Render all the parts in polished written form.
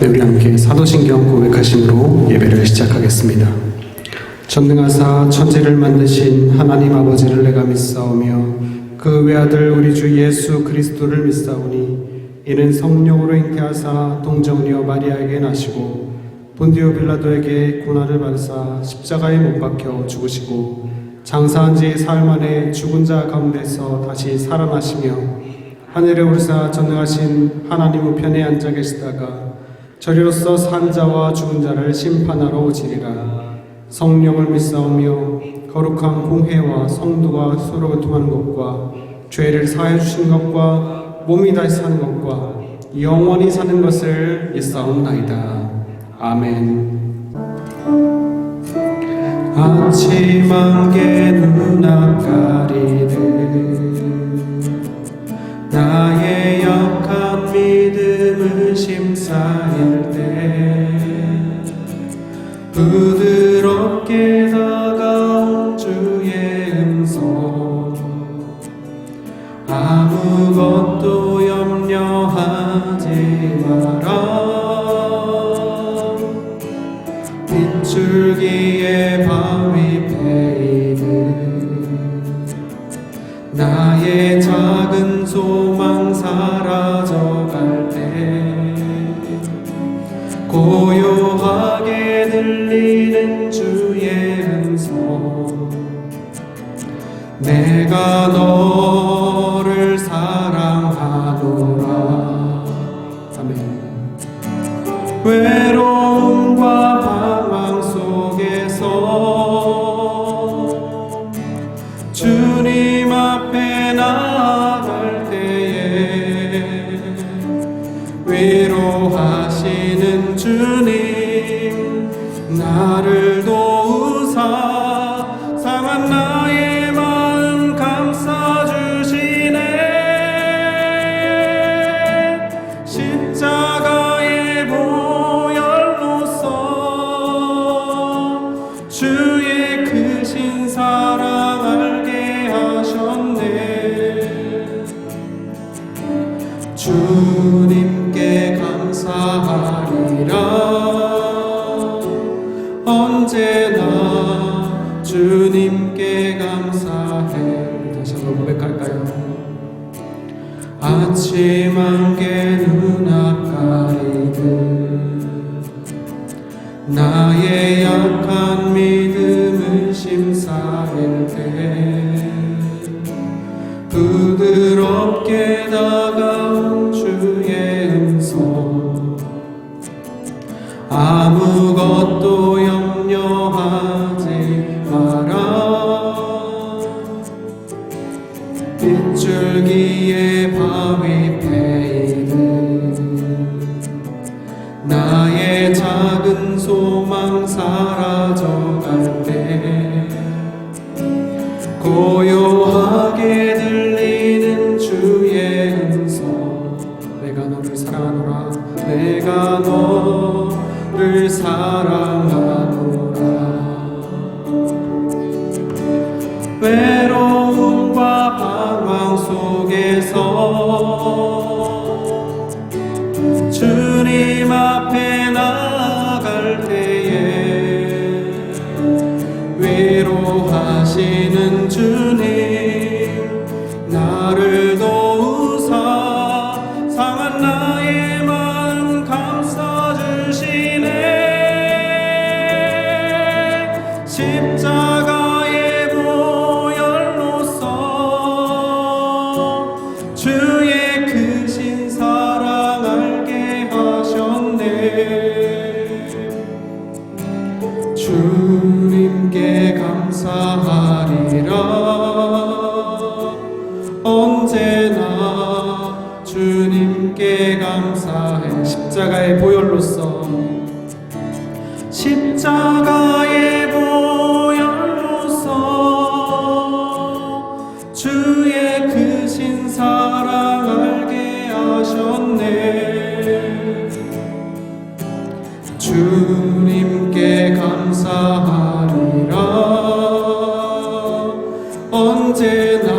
네, 우리 함께 사도신경 고백하심으로 예배를 시작하겠습니다. 전능하사 천지를 만드신 하나님 아버지를 내가 믿사오며 그 외아들 우리 주 예수 그리스도를 믿사오니 이는 성령으로 잉태하사 동정녀 마리아에게 나시고 본디오 빌라도에게 고난을 받으사 십자가에 못 박혀 죽으시고 장사한 지 사흘 만에 죽은 자 가운데서 다시 살아나시며 하늘에 오르사 전능하신 하나님 우편에 앉아 계시다가 저리로서 산 자와 죽은 자를 심판하러 오시리라. 성령을 믿사오며 거룩한 공회와 성도가 서로 교통하는 것과 죄를 사해 주신 것과 몸이 다시 사는 것과 영원히 사는 것을 믿사옵나이다. 아멘. 아침 안개 눈앞 가리듯 나의 약한 믿음을 심사일 때 부드럽게 다가온 주의 음성 아무것도 염려하지 마라. 빗줄기에 바위 패이듯 나의 작은 소망 사라져갈 때 고요하게 들리는 주의 음성 내가 너를 사랑하노라. 아멘. 외로움과 방황 속에서 주님 앞에 나아갈 때에 위로하시는 주님 나를 도우사 상한 나의 마음 감싸주시네. 십자가의 보혈로서 주의 크신 사랑 알게 하셨네. 주님께 감사하리라. 언제나 주님께 감사해. 다시 한번 고백할까요? 아침 안개 눈앞 가리듯 나의 약한 믿음을 심사할 때 부드럽게 다가온 주의 음성 아무것도 염려하지 마라. 빗줄기에 바위 패이듯 나의 작은 소망 사라져갈 때 고요하게 들리는 주의 음성 내가 너를 사랑하노라. 내가 너를 사랑하노라. 외로움과 방황 속에서 주님 앞에 나아갈 때에 위로하시는 주님 나를 도우사 상한 나의 마음 감싸주시네. 십자가의 보혈로서 주의 크신 사랑 알게 하셨네. 주님께 감사하리라. 언제나 주님께 감사해. 십자가의 보혈로서 십자가의 보혈로서 주의 크신 사랑 알게 하셨네. 주님께 감사하리라. 언제나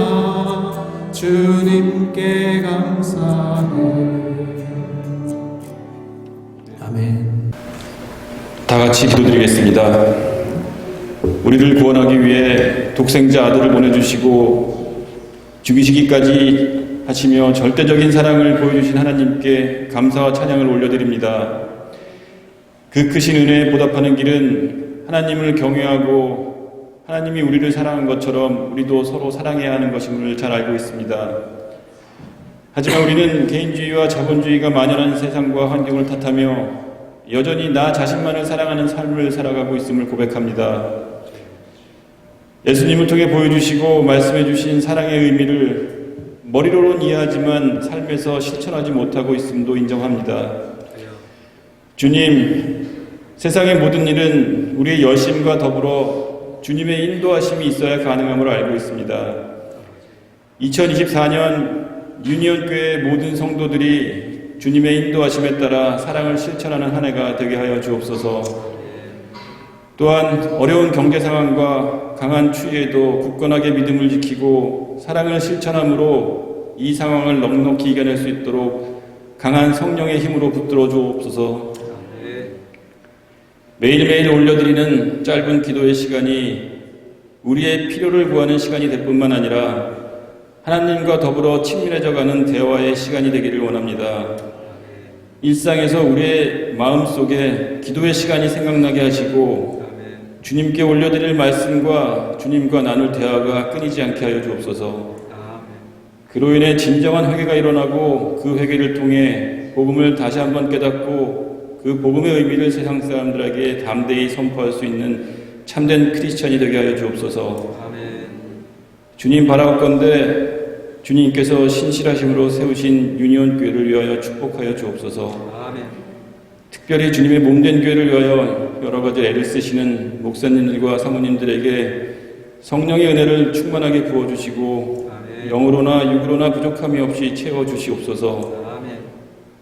주님께 감사해. 아멘. 다 같이 기도드리겠습니다. 우리를 구원하기 위해 독생자 아들을 보내주시고 죽이시기까지 하시며 절대적인 사랑을 보여주신 하나님께 감사와 찬양을 올려드립니다. 그 크신 은혜에 보답하는 길은 하나님을 경외하고 하나님이 우리를 사랑한 것처럼 우리도 서로 사랑해야 하는 것임을 잘 알고 있습니다. 하지만 우리는 개인주의와 자본주의가 만연한 세상과 환경을 탓하며 여전히 나 자신만을 사랑하는 삶을 살아가고 있음을 고백합니다. 예수님을 통해 보여주시고 말씀해 주신 사랑의 의미를 머리로는 이해하지만 삶에서 실천하지 못하고 있음도 인정합니다. 주님, 세상의 모든 일은 우리의 열심과 더불어 주님의 인도하심이 있어야 가능함을 알고 있습니다. 2024년 유니온교회 모든 성도들이 주님의 인도하심에 따라 사랑을 실천하는 한 해가 되게 하여 주옵소서. 또한 어려운 경제 상황과 강한 추위에도 굳건하게 믿음을 지키고 사랑을 실천함으로 이 상황을 넉넉히 이겨낼 수 있도록 강한 성령의 힘으로 붙들어 주옵소서. 매일매일 올려드리는 짧은 기도의 시간이 우리의 필요를 구하는 시간이 될 뿐만 아니라 하나님과 더불어 친밀해져가는 대화의 시간이 되기를 원합니다. 일상에서 우리의 마음속에 기도의 시간이 생각나게 하시고 주님께 올려드릴 말씀과 주님과 나눌 대화가 끊이지 않게 하여 주옵소서. 그로 인해 진정한 회개가 일어나고 그 회개를 통해 복음을 다시 한번 깨닫고 그 복음의 의미를 세상 사람들에게 담대히 선포할 수 있는 참된 크리스천이 되게 하여 주옵소서. 주님 바라옵건대 주님께서 신실하심으로 세우신 유니온 교회를 위하여 축복하여 주옵소서. 특별히 주님의 몸된 교회를 위하여 여러 가지 애를 쓰시는 목사님들과 사모님들에게 성령의 은혜를 충만하게 부어주시고 영으로나 육으로나 부족함이 없이 채워주시옵소서.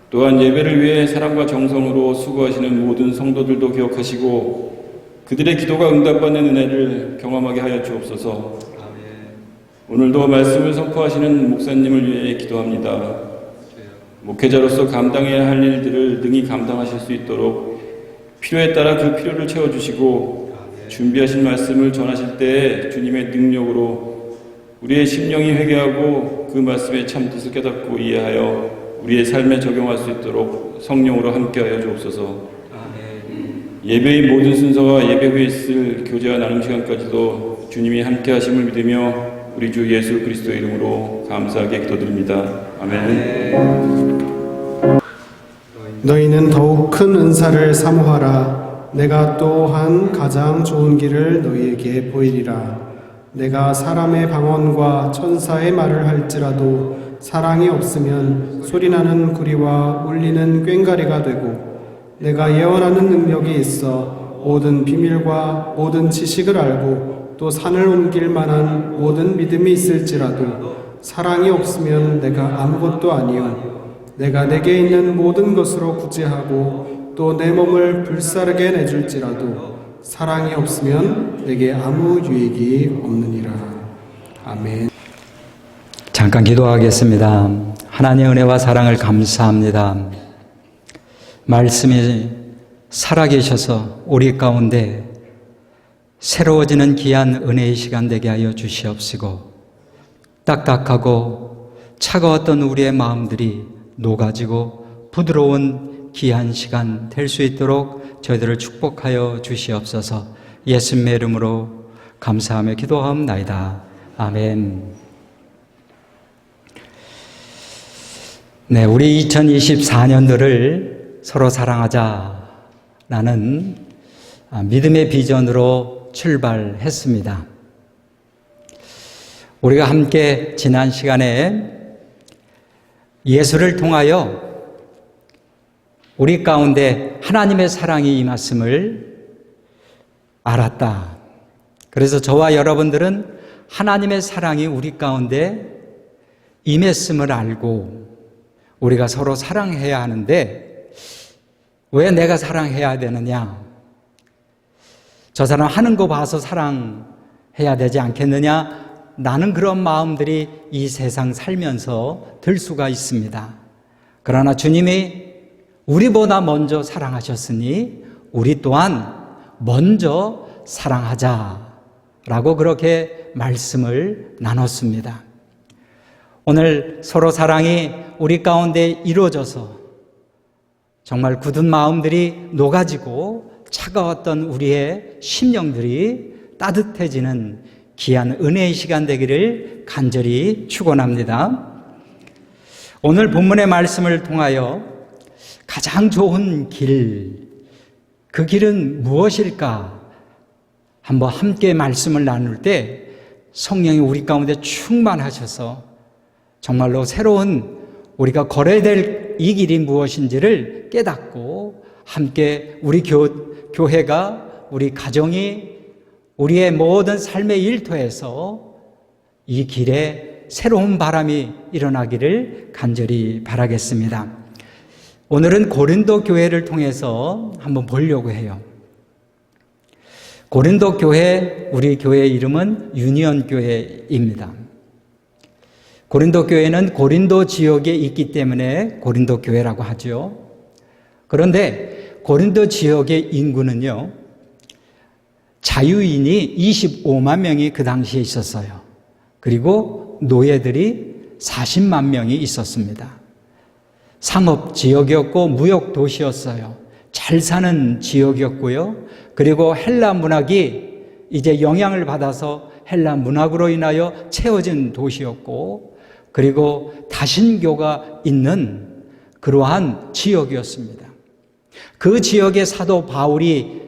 또한 예배를 위해 사랑과 정성으로 수고하시는 모든 성도들도 기억하시고 그들의 기도가 응답받는 은혜를 경험하게 하여 주옵소서. 오늘도 말씀을 선포하시는 목사님을 위해 기도합니다. 목회자로서 감당해야 할 일들을 능히 감당하실 수 있도록 필요에 따라 그 필요를 채워주시고 준비하신 말씀을 전하실 때에 주님의 능력으로 우리의 심령이 회개하고 그 말씀의 참뜻을 깨닫고 이해하여 우리의 삶에 적용할 수 있도록 성령으로 함께하여 주옵소서. 예배의 모든 순서와 예배 후에 있을 교제와 나눔 시간까지도 주님이 함께하심을 믿으며 우리 주 예수 그리스도의 이름으로 감사하게 기도드립니다. 아멘. 너희는 더욱 큰 은사를 사모하라. 내가 또한 가장 좋은 길을 너희에게 보이리라. 내가 사람의 방언과 천사의 말을 할지라도 사랑이 없으면 소리나는 구리와 울리는 꽹과리가 되고 내가 예언하는 능력이 있어 모든 비밀과 모든 지식을 알고 또 산을 옮길 만한 모든 믿음이 있을지라도 사랑이 없으면 내가 아무것도 아니요 내가 내게 있는 모든 것으로 구제하고 또 내 몸을 불사르게 내줄지라도 사랑이 없으면 내게 아무 유익이 없느니라. 아멘. 잠깐 기도하겠습니다. 하나님의 은혜와 사랑을 감사합니다. 말씀이 살아계셔서 우리 가운데 새로워지는 귀한 은혜의 시간 되게 하여 주시옵시고 딱딱하고 차가웠던 우리의 마음들이 녹아지고 부드러운 귀한 시간 될 수 있도록 저희들을 축복하여 주시옵소서. 예수님의 이름으로 감사하며 기도하옵나이다. 아멘. 네, 우리 2024년도를 서로 사랑하자라는 믿음의 비전으로 출발했습니다. 우리가 함께 지난 시간에 예수를 통하여 우리 가운데 하나님의 사랑이 임했음을 알았다. 그래서 저와 여러분들은 하나님의 사랑이 우리 가운데 임했음을 알고 우리가 서로 사랑해야 하는데 왜 내가 사랑해야 되느냐? 저 사람 하는 거 봐서 사랑해야 되지 않겠느냐? 나는 그런 마음들이 이 세상 살면서 들 수가 있습니다. 그러나 주님이 우리보다 먼저 사랑하셨으니 우리 또한 먼저 사랑하자라고 그렇게 말씀을 나눴습니다. 오늘 서로 사랑이 우리 가운데 이루어져서 정말 굳은 마음들이 녹아지고 차가웠던 우리의 심령들이 따뜻해지는 귀한 은혜의 시간 되기를 간절히 축원합니다. 오늘 본문의 말씀을 통하여 가장 좋은 길, 그 길은 무엇일까? 한번 함께 말씀을 나눌 때 성령이 우리 가운데 충만하셔서 정말로 새로운 우리가 걸어야 될 이 길이 무엇인지를 깨닫고 함께 우리 교회가, 우리 가정이 우리의 모든 삶의 일터에서 이 길에 새로운 바람이 일어나기를 간절히 바라겠습니다. 오늘은 고린도 교회를 통해서 한번 보려고 해요. 고린도 교회, 우리 교회의 이름은 유니온 교회입니다. 고린도 교회는 고린도 지역에 있기 때문에 고린도 교회라고 하죠. 그런데 고린도 지역의 인구는요, 자유인이 25만 명이 그 당시에 있었어요. 그리고 노예들이 40만 명이 있었습니다. 상업 지역이었고 무역 도시였어요. 잘 사는 지역이었고요. 그리고 헬라 문학이 이제 영향을 받아서 헬라 문학으로 인하여 채워진 도시였고, 그리고 다신교가 있는 그러한 지역이었습니다. 그 지역의 사도 바울이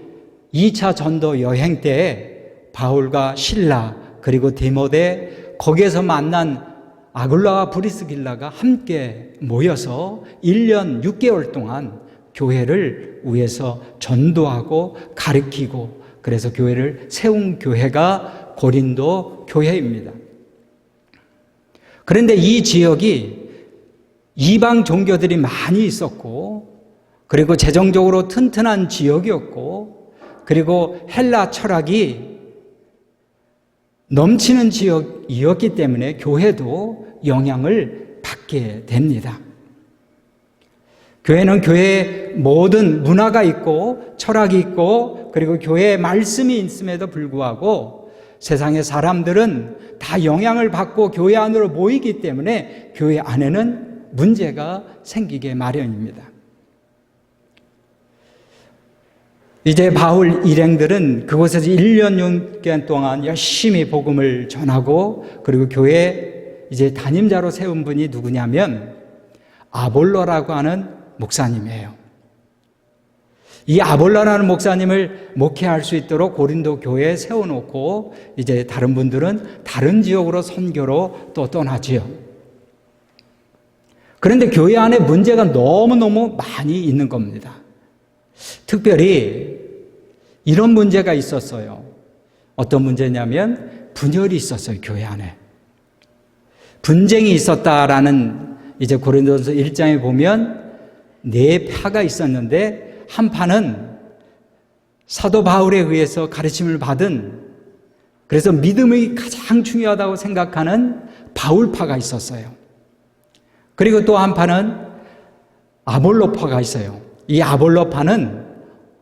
2차 전도 여행 때 바울과 실라 그리고 디모데, 거기에서 만난 아굴라와 브리스길라가 함께 모여서 1년 6개월 동안 교회를 위해서 전도하고 가르치고, 그래서 교회를 세운 교회가 고린도 교회입니다. 그런데 이 지역이 이방 종교들이 많이 있었고, 그리고 재정적으로 튼튼한 지역이었고, 그리고 헬라 철학이 넘치는 지역이었기 때문에 교회도 영향을 받게 됩니다. 교회는 교회에 모든 문화가 있고 철학이 있고, 그리고 교회에 말씀이 있음에도 불구하고 세상의 사람들은 다 영향을 받고 교회 안으로 모이기 때문에 교회 안에는 문제가 생기게 마련입니다. 이제 바울 일행들은 그곳에서 1년 6개월 동안 열심히 복음을 전하고, 그리고 교회 이제 담임자로 세운 분이 누구냐면 아볼로라고 하는 목사님이에요. 이 아볼로라는 목사님을 목회할 수 있도록 고린도 교회에 세워놓고, 이제 다른 분들은 다른 지역으로 선교로 또 떠나지요. 그런데 교회 안에 문제가 너무너무 많이 있는 겁니다. 특별히 이런 문제가 있었어요. 어떤 문제냐면 분열이 있었어요. 교회 안에 분쟁이 있었다라는, 이제 고린도서 1장에 보면 4파가 있었는데, 한 파는 사도 바울에 의해서 가르침을 받은, 그래서 믿음이 가장 중요하다고 생각하는 바울파가 있었어요. 그리고 또 한 파는 아볼로파가 있어요. 이 아볼로파는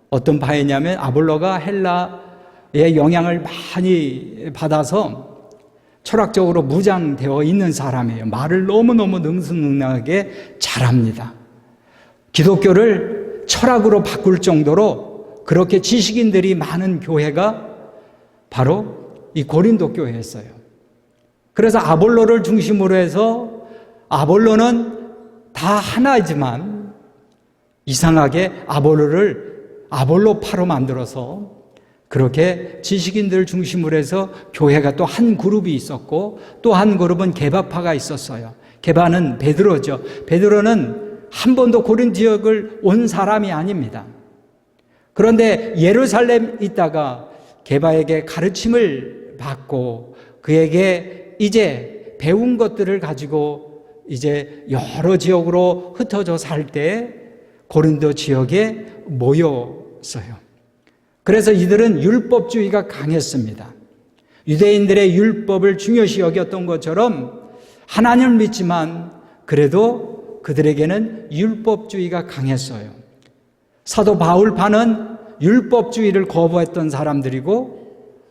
어떤 파이냐면, 아볼로가 헬라의 영향을 많이 받아서 철학적으로 무장되어 있는 사람이에요. 말을 너무너무 능수능란하게 잘합니다. 기독교를 철학으로 바꿀 정도로 그렇게 지식인들이 많은 교회가 바로 이 고린도 교회였어요. 그래서 아볼로를 중심으로 해서, 아볼로는 다 하나이지만 이상하게 아볼로를 아볼로파로 만들어서 그렇게 지식인들을 중심으로 해서 교회가 또 한 그룹이 있었고, 또 한 그룹은 게바파가 있었어요. 게바는 베드로죠. 베드로는 한 번도 고린 지역을 온 사람이 아닙니다. 그런데 예루살렘 있다가 게바에게 가르침을 받고, 그에게 이제 배운 것들을 가지고 이제 여러 지역으로 흩어져 살 때 고린도 지역에 모였어요. 그래서 이들은 율법주의가 강했습니다. 유대인들의 율법을 중요시 여겼던 것처럼 하나님을 믿지만 그래도 그들에게는 율법주의가 강했어요. 사도 바울파는 율법주의를 거부했던 사람들이고,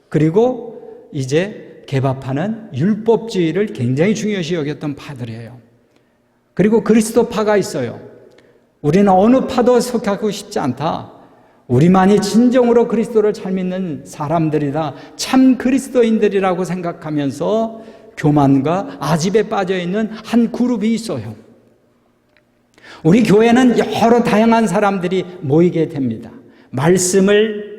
그리고 이제 개바파는 율법주의를 굉장히 중요시 여겼던 파들이에요. 그리고 그리스도파가 있어요. 우리는 어느 파도 속하고 싶지 않다. 우리만이 진정으로 그리스도를 잘 믿는 사람들이다. 참 그리스도인들이라고 생각하면서 교만과 아집에 빠져 있는 한 그룹이 있어요. 우리 교회는 여러 다양한 사람들이 모이게 됩니다. 말씀을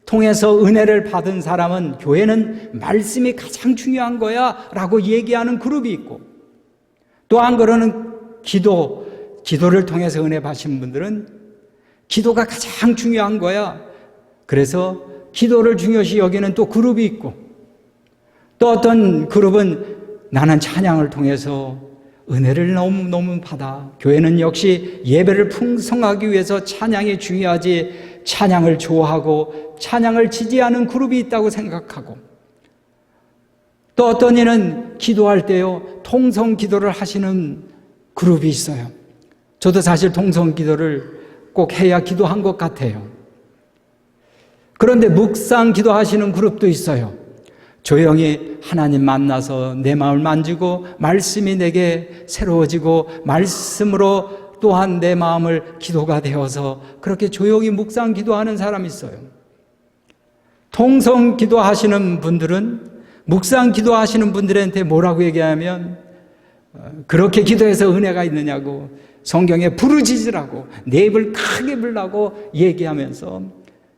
통해서 은혜를 받은 사람은 교회는 말씀이 가장 중요한 거야 라고 얘기하는 그룹이 있고, 또 한 그러는 기도를 통해서 은혜 받으신 분들은 기도가 가장 중요한 거야. 그래서 기도를 중요시 여기는 또 그룹이 있고, 또 어떤 그룹은 나는 찬양을 통해서 은혜를 너무 받아. 교회는 역시 예배를 풍성하기 위해서 찬양이 중요하지, 찬양을 좋아하고 찬양을 지지하는 그룹이 있다고 생각하고, 또 어떤 이는 기도할 때요 통성 기도를 하시는 그룹이 있어요. 저도 사실 통성 기도를 꼭 해야 기도한 것 같아요. 그런데 묵상 기도하시는 그룹도 있어요. 조용히 하나님 만나서 내 마음을 만지고 말씀이 내게 새로워지고 말씀으로 또한 내 마음을 기도가 되어서 그렇게 조용히 묵상 기도하는 사람이 있어요. 통성 기도하시는 분들은, 묵상 기도하시는 분들한테 뭐라고 얘기하면, 그렇게 기도해서 은혜가 있느냐고 성경에 부르짖으라고, 내 입을 크게 불라고 얘기하면서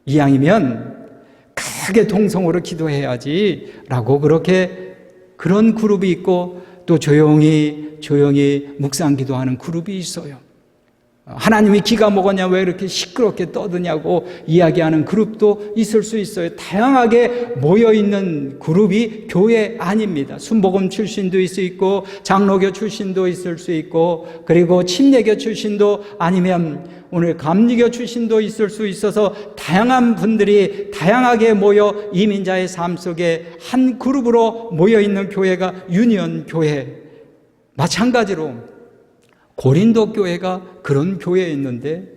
이왕이면 크게 통성으로 기도해야지 라고 그런 그룹이 있고, 또 조용히 묵상 기도하는 그룹이 있어요. 하나님이 기가 먹었냐, 왜 이렇게 시끄럽게 떠드냐고 이야기하는 그룹도 있을 수 있어요. 다양하게 모여있는 그룹이 교회 아닙니다. 순복음 출신도 있을 수 있고, 장로교 출신도 있을 수 있고, 그리고 침례교 출신도, 아니면 오늘 감리교 출신도 있을 수 있어서 다양한 분들이 다양하게 모여 이민자의 삶 속에 한 그룹으로 모여있는 교회가 유니온 교회. 마찬가지로 고린도 교회가 그런 교회였는데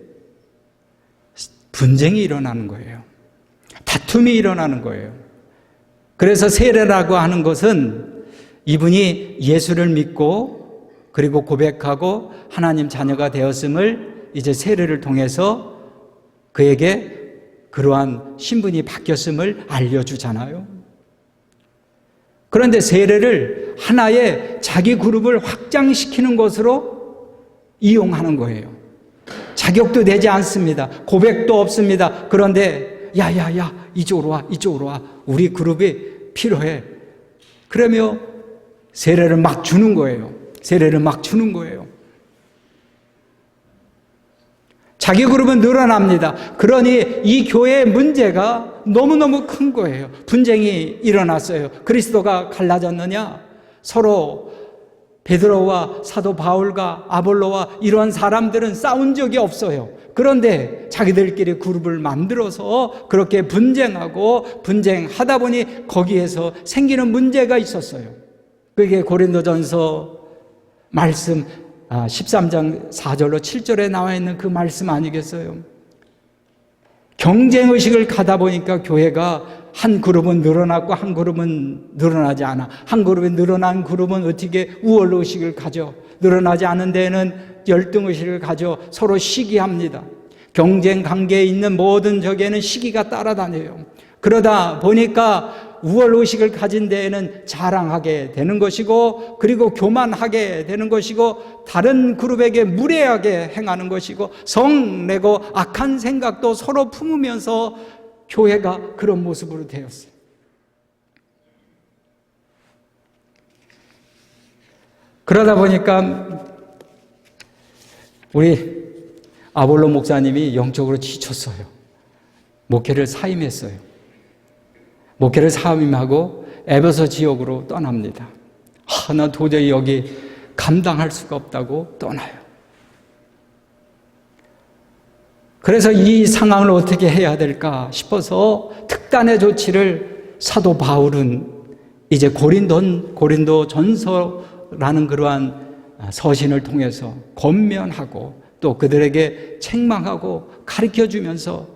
분쟁이 일어나는 거예요. 다툼이 일어나는 거예요. 그래서 세례라고 하는 것은 이분이 예수를 믿고 그리고 고백하고 하나님 자녀가 되었음을 이제 세례를 통해서 그에게 그러한 신분이 바뀌었음을 알려주잖아요. 그런데 세례를 하나의 자기 그룹을 확장시키는 것으로 이용하는 거예요. 자격도 되지 않습니다. 고백도 없습니다. 그런데 야야야 이쪽으로 와 우리 그룹이 필요해. 그러며 세례를 막 주는 거예요. 자기 그룹은 늘어납니다. 그러니 이 교회의 문제가 너무너무 큰 거예요. 분쟁이 일어났어요. 그리스도가 갈라졌느냐? 서로 베드로와 사도 바울과 아볼로와 이런 사람들은 싸운 적이 없어요. 그런데 자기들끼리 그룹을 만들어서 그렇게 분쟁하다 보니 거기에서 생기는 문제가 있었어요. 그게 고린도전서 말씀 13장 4절로 7절에 나와 있는 그 말씀 아니겠어요? 경쟁의식을 가다 보니까 교회가 한 그룹은 늘어났고 한 그룹은 늘어나지 않아. 한 그룹이 늘어난 그룹은 어떻게 우월의식을 가져. 늘어나지 않은 데에는 열등의식을 가져 서로 시기합니다. 경쟁 관계에 있는 모든 적에는 시기가 따라다녀요. 그러다 보니까 우월의식을 가진 데에는 자랑하게 되는 것이고, 그리고 교만하게 되는 것이고, 다른 그룹에게 무례하게 행하는 것이고, 성내고 악한 생각도 서로 품으면서 교회가 그런 모습으로 되었어요. 그러다 보니까 우리 아볼로 목사님이 영적으로 지쳤어요. 목회를 사임했어요. 목회를 사임하고 에베소 지역으로 떠납니다. 나 도저히 여기 감당할 수가 없다고 떠나요. 그래서 이 상황을 어떻게 해야 될까 싶어서 특단의 조치를 사도 바울은 이제 고린도 전서라는 그러한 서신을 통해서 권면하고 또 그들에게 책망하고 가르쳐주면서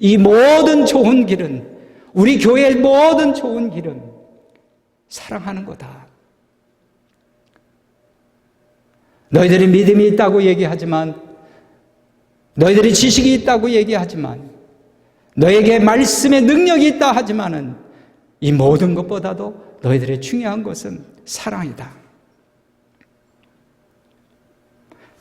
이 모든 좋은 길은, 우리 교회의 모든 좋은 길은 사랑하는 거다. 너희들이 믿음이 있다고 얘기하지만, 너희들이 지식이 있다고 얘기하지만, 너에게 말씀의 능력이 있다 하지만은 이 모든 것보다도 너희들의 중요한 것은 사랑이다.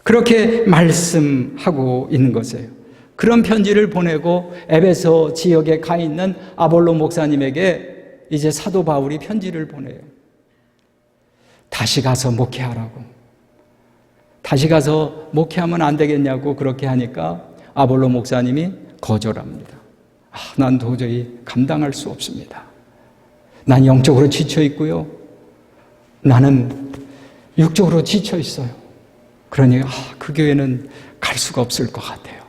그렇게 말씀하고 있는 것이에요. 그런 편지를 보내고 에베소 지역에 가 있는 아볼로 목사님에게 이제 사도 바울이 편지를 보내요. 다시 가서 목회하라고. 다시 가서 목회하면 안 되겠냐고 그렇게 하니까 아볼로 목사님이 거절합니다. 난 도저히 감당할 수 없습니다. 난 영적으로 지쳐 있고요. 나는 육적으로 지쳐 있어요. 그러니 그 교회는 갈 수가 없을 것 같아요.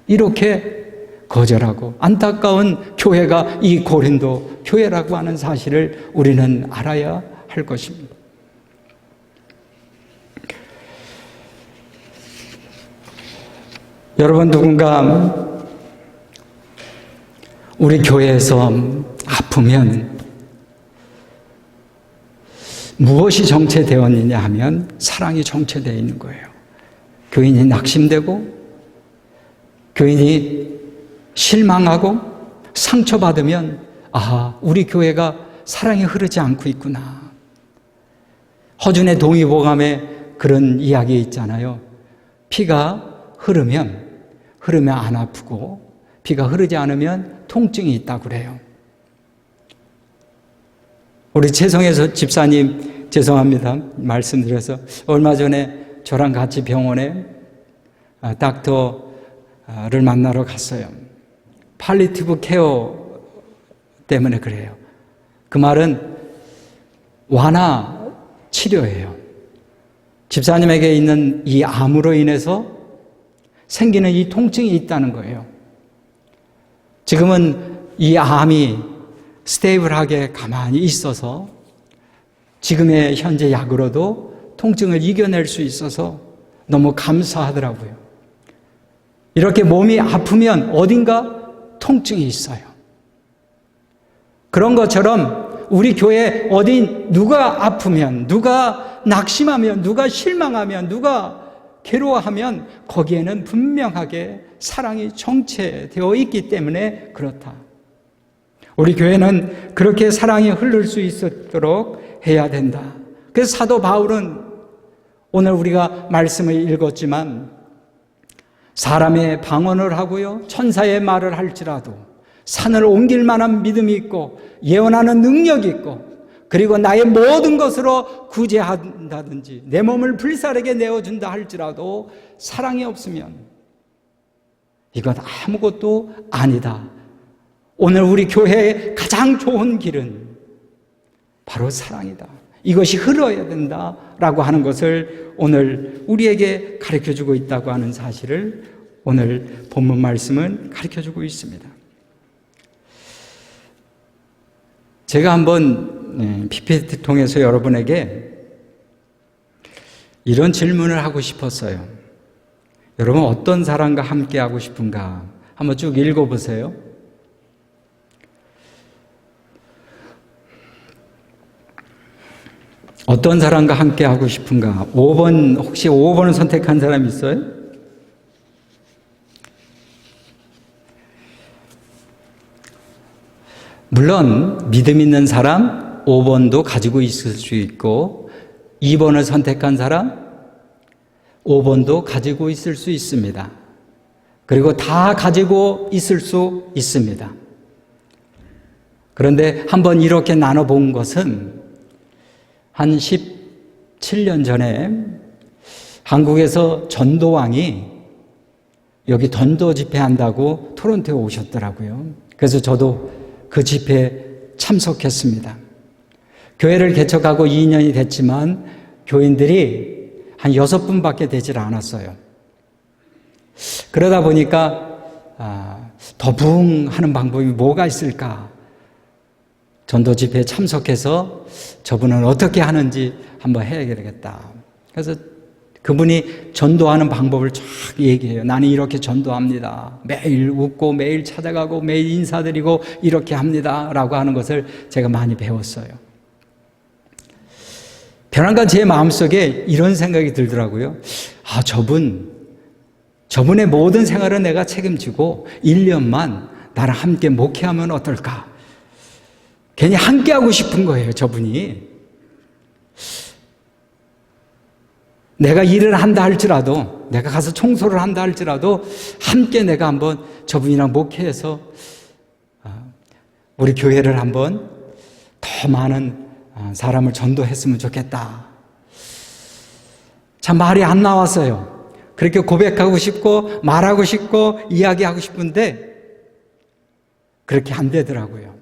이렇게 거절하고, 안타까운 교회가 이 고린도 교회라고 하는 사실을 우리는 알아야 할 것입니다. 여러분, 누군가 우리 교회에서 아프면 무엇이 정체되었느냐 하면 사랑이 정체되어 있는 거예요. 교인이 낙심되고, 교인이 실망하고 상처받으면 우리 교회가 사랑이 흐르지 않고 있구나. 허준의 동의보감에 그런 이야기 있잖아요. 피가 흐르면 안 아프고 피가 흐르지 않으면 통증이 있다고 그래요. 우리 최성혜 집사님, 죄송합니다. 말씀드려서 얼마 전에 저랑 같이 병원에 닥터를 만나러 갔어요. 팔리티브 케어 때문에 그래요. 그 말은 완화 치료예요. 집사님에게 있는 이 암으로 인해서 생기는 이 통증이 있다는 거예요. 지금은 이 암이 스테이블하게 가만히 있어서 지금의 현재 약으로도 통증을 이겨낼 수 있어서 너무 감사하더라고요. 이렇게 몸이 아프면 어딘가 통증이 있어요. 그런 것처럼 우리 교회 어디 누가 아프면, 누가 낙심하면, 누가 실망하면, 누가 괴로워하면 거기에는 분명하게 사랑이 정체되어 있기 때문에 그렇다. 우리 교회는 그렇게 사랑이 흐를 수 있도록 해야 된다. 그래서 사도 바울은 오늘 우리가 말씀을 읽었지만 사람의 방언을 하고요, 천사의 말을 할지라도 산을 옮길 만한 믿음이 있고 예언하는 능력이 있고 그리고 나의 모든 것으로 구제한다든지 내 몸을 불살에게 내어준다 할지라도 사랑이 없으면 이건 아무것도 아니다. 오늘 우리 교회의 가장 좋은 길은 바로 사랑이다. 이것이 흘러야 된다라고 하는 것을 오늘 우리에게 가르쳐주고 있다고 하는 사실을 오늘 본문 말씀은 가르쳐주고 있습니다. 제가 한번 PPT 통해서 여러분에게 이런 질문을 하고 싶었어요. 여러분 어떤 사람과 함께 하고 싶은가? 한번 쭉 읽어보세요. 어떤 사람과 함께 하고 싶은가? 5번, 혹시 5번을 선택한 사람 있어요? 물론 믿음 있는 사람 5번도 가지고 있을 수 있고 2번을 선택한 사람 5번도 가지고 있을 수 있습니다. 그리고 다 가지고 있을 수 있습니다. 그런데 한번 이렇게 나눠본 것은 한 17년 전에 한국에서 전도왕이 여기 전도 집회한다고 토론토에 오셨더라고요. 그래서 저도 그 집회에 참석했습니다. 교회를 개척하고 2년이 됐지만 교인들이 한 6분밖에 되질 않았어요. 그러다 보니까 더 부흥하는 방법이 뭐가 있을까? 전도 집회에 참석해서 저분은 어떻게 하는지 한번 해야 되겠다. 그래서 그분이 전도하는 방법을 쫙 얘기해요. 나는 이렇게 전도합니다. 매일 웃고 매일 찾아가고 매일 인사드리고 이렇게 합니다. 라고 하는 것을 제가 많이 배웠어요. 변함과 제 마음속에 이런 생각이 들더라고요. 저분의 모든 생활은 내가 책임지고 1년만 나랑 함께 목회하면 어떨까? 괜히 함께하고 싶은 거예요, 저분이. 내가 일을 한다 할지라도, 내가 가서 청소를 한다 할지라도 함께 내가 한번 저분이랑 목회해서 우리 교회를 한번 더 많은 사람을 전도했으면 좋겠다. 참 말이 안 나왔어요. 그렇게 고백하고 싶고 말하고 싶고 이야기하고 싶은데 그렇게 안 되더라고요.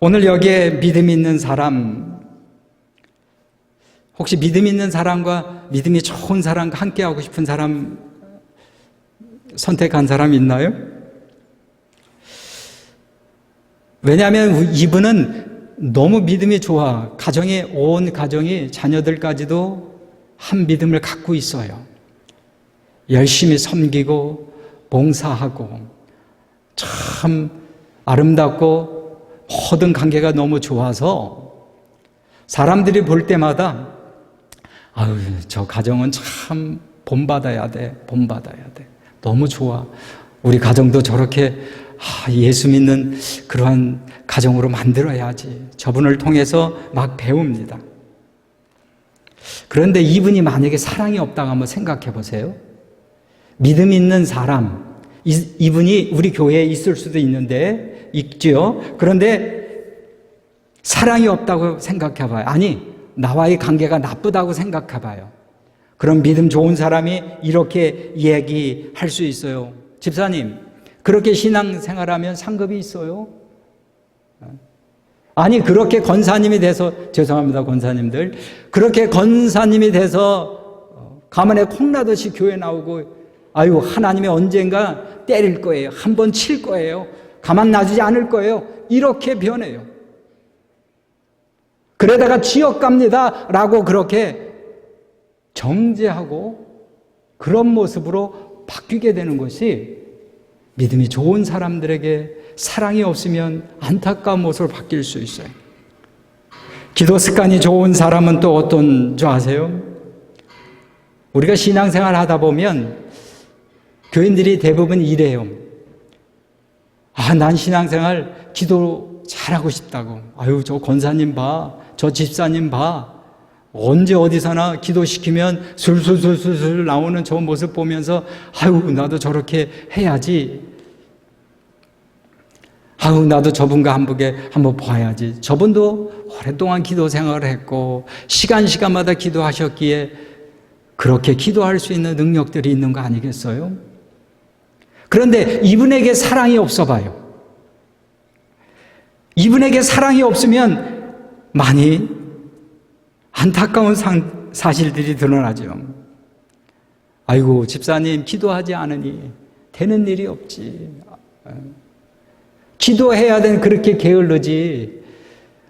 오늘 여기에 믿음 있는 사람, 혹시 믿음 있는 사람과 믿음이 좋은 사람과 함께하고 싶은 사람 선택한 사람 있나요? 왜냐하면 이분은 너무 믿음이 좋아. 온 가정이 자녀들까지도 한 믿음을 갖고 있어요. 열심히 섬기고 봉사하고 참 아름답고 모든 관계가 너무 좋아서 사람들이 볼 때마다 저 가정은 참 본받아야 돼. 너무 좋아. 우리 가정도 저렇게 예수 믿는 그러한 가정으로 만들어야지. 저분을 통해서 막 배웁니다. 그런데 이분이 만약에 사랑이 없다고 한번 생각해 보세요. 믿음 있는 사람, 이분이 우리 교회에 있을 수도 있는데, 있죠. 그런데 사랑이 없다고 생각해 봐요. 아니, 나와의 관계가 나쁘다고 생각해 봐요. 그럼 믿음 좋은 사람이 이렇게 얘기할 수 있어요. 집사님, 그렇게 신앙생활하면 상급이 있어요? 아니, 그렇게 권사님이 돼서, 죄송합니다, 권사님들. 그렇게 권사님이 돼서 가만에 콩나듯이 교회 나오고, 하나님이 언젠가 때릴 거예요. 한 번 칠 거예요. 가만 놔주지 않을 거예요. 이렇게 변해요. 그러다가 지옥 갑니다 라고 그렇게 정죄하고 그런 모습으로 바뀌게 되는 것이 믿음이 좋은 사람들에게 사랑이 없으면 안타까운 모습으로 바뀔 수 있어요. 기도 습관이 좋은 사람은 또 어떤 줄 아세요? 우리가 신앙생활 하다 보면 교인들이 대부분 이래요. 난 신앙생활 기도 잘하고 싶다고. 저 권사님 봐. 저 집사님 봐. 언제 어디서나 기도시키면 술술술술 나오는 저 모습 보면서 나도 저렇게 해야지. 나도 저분과 한번 봐야지. 저분도 오랫동안 기도 생활을 했고 시간마다 기도하셨기에 그렇게 기도할 수 있는 능력들이 있는 거 아니겠어요? 그런데 이분에게 사랑이 없어 봐요. 이분에게 사랑이 없으면 많이 안타까운 사실들이 드러나죠. 집사님 기도하지 않으니 되는 일이 없지. 기도해야 되는 그렇게 게을르지.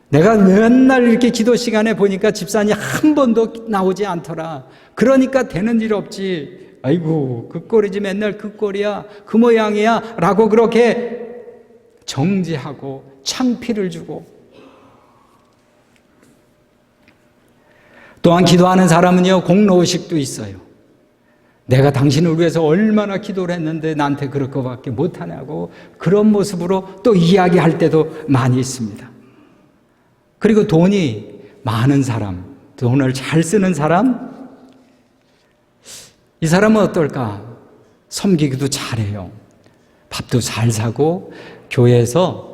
내가 맨날 이렇게 기도 시간에 보니까 집사님 한 번도 나오지 않더라. 그러니까 되는 일 없지. 그 꼴이지 맨날 그 꼴이야. 그 모양이야. 라고 그렇게 정죄하고 창피를 주고 또한 기도하는 사람은요, 공로의식도 있어요. 내가 당신을 위해서 얼마나 기도를 했는데 나한테 그럴 것밖에 못하냐고 그런 모습으로 또 이야기할 때도 많이 있습니다. 그리고 돈이 많은 사람, 돈을 잘 쓰는 사람, 이 사람은 어떨까? 섬기기도 잘해요. 밥도 잘 사고 교회에서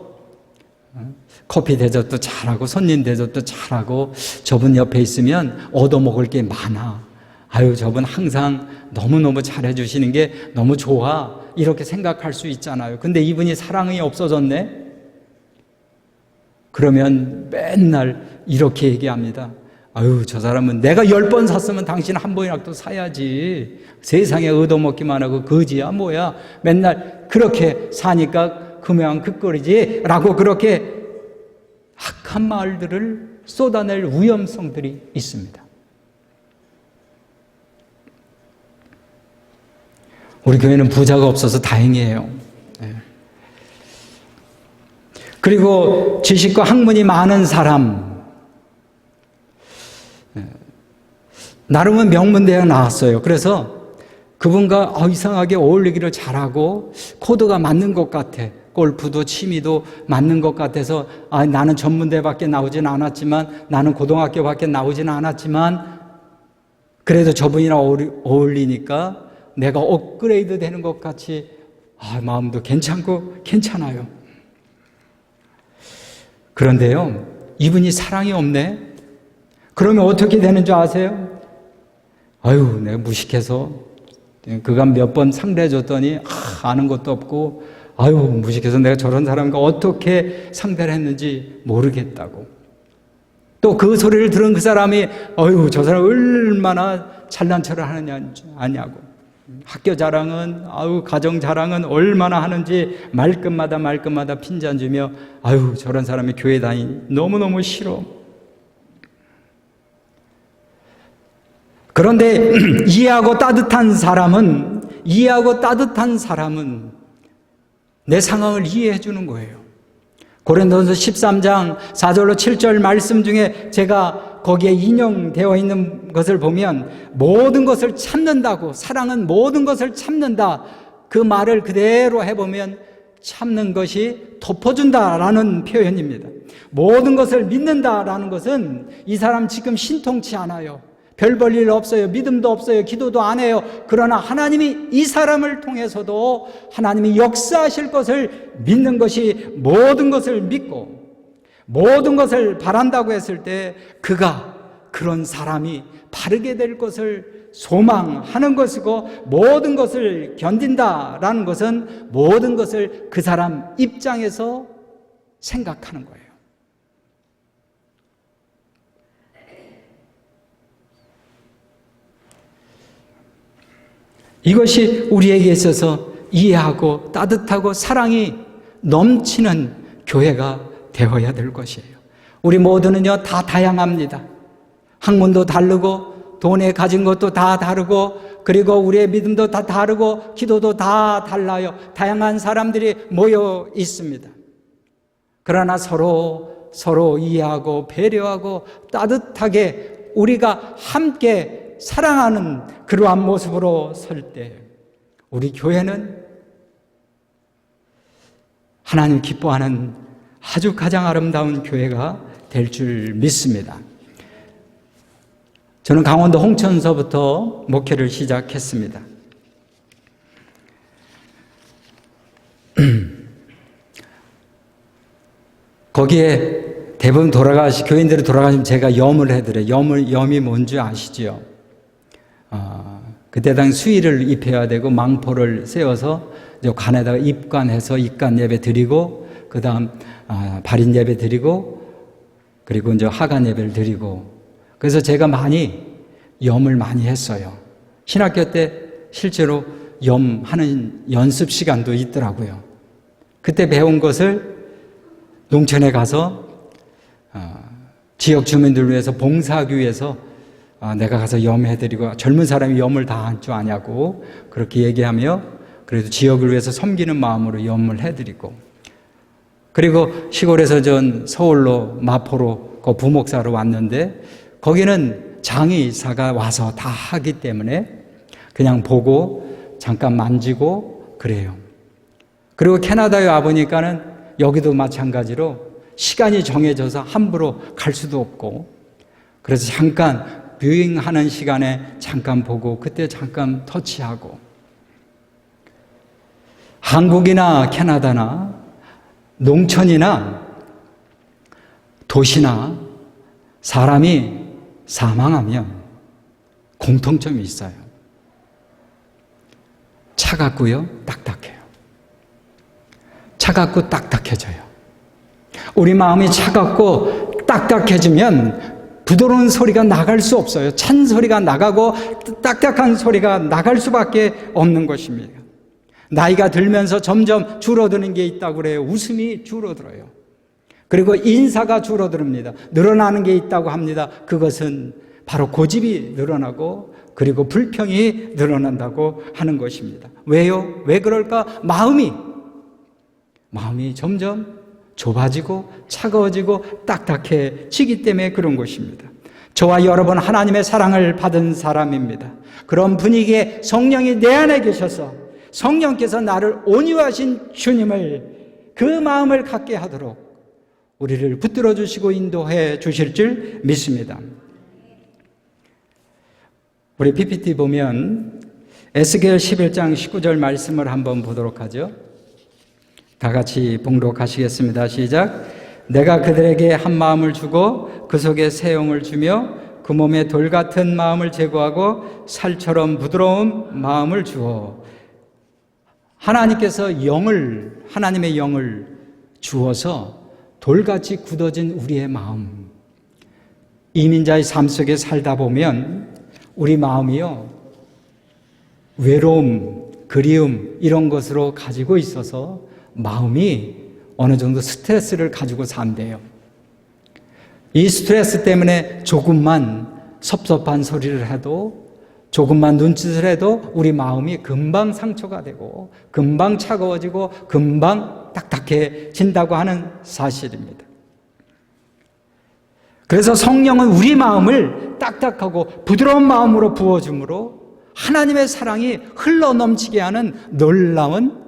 커피 대접도 잘하고 손님 대접도 잘하고 저분 옆에 있으면 얻어먹을 게 많아. 저분 항상 너무너무 잘해주시는 게 너무 좋아. 이렇게 생각할 수 있잖아요. 근데 이분이 사랑이 없어졌네? 그러면 맨날 이렇게 얘기합니다. 저 사람은 내가 10번 샀으면 당신 한 번이라도 사야지. 세상에 얻어먹기만 하고 거지야 뭐야. 맨날 그렇게 사니까 그 모양 그 꼴이지. 라고 그렇게 악한 말들을 쏟아낼 위험성들이 있습니다. 우리 교회는 부자가 없어서 다행이에요. 네. 그리고 지식과 학문이 많은 사람, 나름은 명문대학 나왔어요. 그래서 그분과 이상하게 어울리기를 잘하고 코드가 맞는 것 같아. 골프도 취미도 맞는 것 같아서 나는 전문대밖에 나오진 않았지만, 나는 고등학교밖에 나오진 않았지만 그래도 저분이랑 어울리니까 내가 업그레이드 되는 것 같이 마음도 괜찮아요. 그런데요, 이분이 사랑이 없네? 그러면 어떻게 되는 줄 아세요? 내가 무식해서 그간 몇 번 상대해줬더니 아는 것도 없고 무식해서 내가 저런 사람과 어떻게 상대를 했는지 모르겠다고. 또 그 소리를 들은 그 사람이 저 사람 얼마나 잘난 척을 아냐고. 학교 자랑은 가정 자랑은 얼마나 하는지 말끝마다 핀잔 주며 저런 사람이 교회 다니니 너무너무 싫어. 그런데 이해하고 따뜻한 사람은 내 상황을 이해해 주는 거예요. 고린도전서 13장 4절로 7절 말씀 중에 제가 거기에 인용되어 있는 것을 보면 모든 것을 참는다고, 사랑은 모든 것을 참는다, 그 말을 그대로 해보면 참는 것이 덮어준다라는 표현입니다. 모든 것을 믿는다라는 것은 이 사람 지금 신통치 않아요. 별 볼 일 없어요. 믿음도 없어요. 기도도 안 해요. 그러나 하나님이 이 사람을 통해서도 하나님이 역사하실 것을 믿는 것이 모든 것을 믿고 모든 것을 바란다고 했을 때 그가 그런 사람이 바르게 될 것을 소망하는 것이고, 모든 것을 견딘다라는 것은 모든 것을 그 사람 입장에서 생각하는 거예요. 이것이 우리에게 있어서 이해하고 따뜻하고 사랑이 넘치는 교회가 되어야 될 것이에요. 우리 모두는요, 다 다양합니다. 학문도 다르고 돈에 가진 것도 다 다르고, 그리고 우리의 믿음도 다 다르고, 기도도 다 달라요. 다양한 사람들이 모여 있습니다. 그러나 서로 이해하고 배려하고 따뜻하게 우리가 함께 사랑하는 그러한 모습으로 설 때 우리 교회는 하나님 기뻐하는 아주 가장 아름다운 교회가 될 줄 믿습니다. 저는 강원도 홍천서부터 목회를 시작했습니다. 거기에 대부분 교인들이 돌아가시면 제가 염을 해드려요. 염이 뭔지 아시죠? 그때 당시 수의를 입혀야 되고 망포를 세워서 관에다가 입관해서 입관 예배 드리고, 그 다음 발인 예배 드리고, 그리고 이제 하간 예배를 드리고, 그래서 제가 염을 많이 했어요. 신학교 때 실제로 염하는 연습 시간도 있더라고요. 그때 배운 것을 농촌에 가서 지역 주민들을 위해서 봉사하기 위해서 내가 가서 염해드리고, 젊은 사람이 염을 다 할 줄 아냐고 그렇게 얘기하며, 그래도 지역을 위해서 섬기는 마음으로 염을 해드리고, 그리고 시골에서 전 서울로 마포로 부목사로 왔는데 거기는 장의사가 와서 다 하기 때문에 그냥 보고 잠깐 만지고 그래요. 그리고 캐나다에 와보니까는 여기도 마찬가지로 시간이 정해져서 함부로 갈 수도 없고, 그래서 잠깐 뷰잉하는 시간에 잠깐 보고 그때 잠깐 터치하고, 한국이나 캐나다나 농촌이나 도시나 사람이 사망하면 공통점이 있어요. 차갑고요, 딱딱해요. 차갑고 딱딱해져요. 우리 마음이 차갑고 딱딱해지면 부드러운 소리가 나갈 수 없어요. 찬 소리가 나가고 딱딱한 소리가 나갈 수밖에 없는 것입니다. 나이가 들면서 점점 줄어드는 게 있다고 그래요. 웃음이 줄어들어요. 그리고 인사가 줄어듭니다. 늘어나는 게 있다고 합니다. 그것은 바로 고집이 늘어나고 그리고 불평이 늘어난다고 하는 것입니다. 왜요? 왜 그럴까? 마음이 점점 좁아지고 차가워지고 딱딱해지기 때문에 그런 것입니다. 저와 여러분 하나님의 사랑을 받은 사람입니다. 그런 분위기에 성령이 내 안에 계셔서 성령께서 나를 온유하신 주님을 그 마음을 갖게 하도록 우리를 붙들어 주시고 인도해 주실 줄 믿습니다. 우리 PPT 보면 에스겔 11장 19절 말씀을 한번 보도록 하죠. 다 같이 봉독하시겠습니다. 시작. 내가 그들에게 한 마음을 주고 그 속에 새 영을 주며 그 몸에 돌 같은 마음을 제거하고 살처럼 부드러운 마음을 주어. 하나님께서 하나님의 영을 주어서 돌같이 굳어진 우리의 마음, 이민자의 삶 속에 살다 보면 우리 마음이요, 외로움, 그리움 이런 것으로 가지고 있어서 마음이 어느 정도 스트레스를 가지고 산대요. 이 스트레스 때문에 조금만 섭섭한 소리를 해도, 조금만 눈짓을 해도 우리 마음이 금방 상처가 되고 금방 차가워지고 금방 딱딱해진다고 하는 사실입니다. 그래서 성령은 우리 마음을 딱딱하고 부드러운 마음으로 부어줌으로 하나님의 사랑이 흘러넘치게 하는 놀라운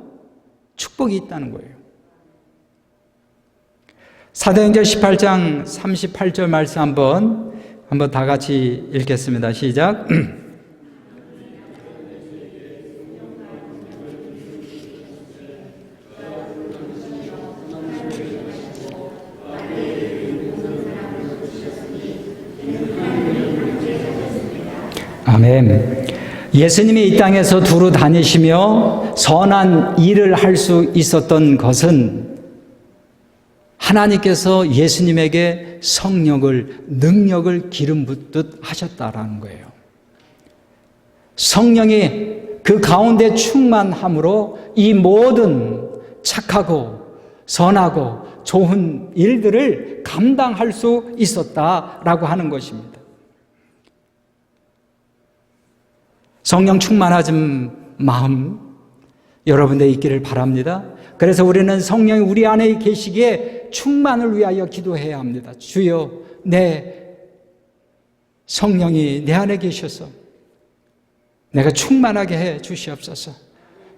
축복이 있다는 거예요. 사도행전 18장 38절 말씀 한번 다 같이 읽겠습니다. 시작. 아멘. 예수님이 이 땅에서 두루 다니시며 선한 일을 할 수 있었던 것은 하나님께서 예수님에게 성령을, 능력을 기름 붓듯 하셨다라는 거예요. 성령이 그 가운데 충만함으로 이 모든 착하고 선하고 좋은 일들을 감당할 수 있었다라고 하는 것입니다. 성령 충만하신 마음 여러분들 있기를 바랍니다. 그래서 우리는 성령이 우리 안에 계시기에 충만을 위하여 기도해야 합니다. 주여, 내 성령이 내 안에 계셔서 내가 충만하게 해 주시옵소서.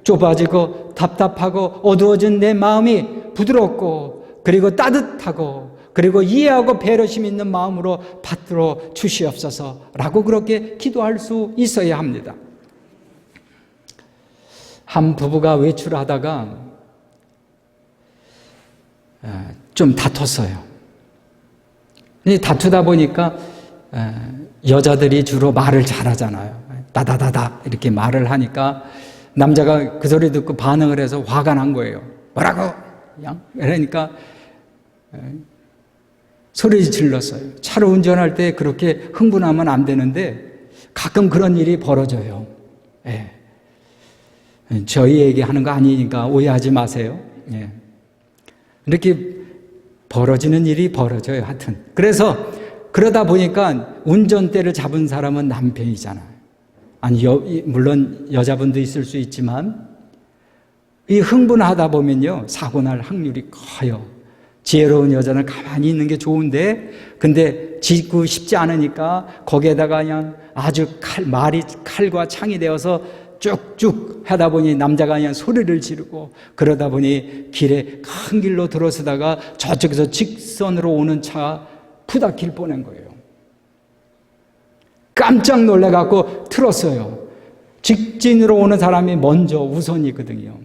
좁아지고 답답하고 어두워진 내 마음이 부드럽고 그리고 따뜻하고 그리고 이해하고 배려심 있는 마음으로 받들어 주시옵소서라고 그렇게 기도할 수 있어야 합니다. 한 부부가 외출하다가 좀 다퉜어요. 다투다 보니까 여자들이 주로 말을 잘하잖아요. 다다다다 이렇게 말을 하니까 남자가 그 소리 듣고 반응을 해서 화가 난 거예요. 뭐라고? 그러니까 소리 질렀어요. 차로 운전할 때 그렇게 흥분하면 안 되는데 가끔 그런 일이 벌어져요. 예. 저희 얘기하는 거 아니니까 오해하지 마세요. 예. 이렇게 벌어지는 일이 벌어져요. 하여튼 그래서 그러다 보니까 운전대를 잡은 사람은 남편이잖아요. 아니 물론 여자분도 있을 수 있지만 이 흥분하다 보면요 사고 날 확률이 커요. 지혜로운 여자는 가만히 있는 게 좋은데 근데 짓고 싶지 않으니까 거기에다가 그냥 아주 말이 칼과 창이 되어서 쭉쭉 하다 보니 남자가 그냥 소리를 지르고 그러다 보니 길에 큰 길로 들어서다가 저쪽에서 직선으로 오는 차가 부닥칠 뻔한 거예요. 깜짝 놀래갖고 틀었어요. 직진으로 오는 사람이 먼저 우선이거든요.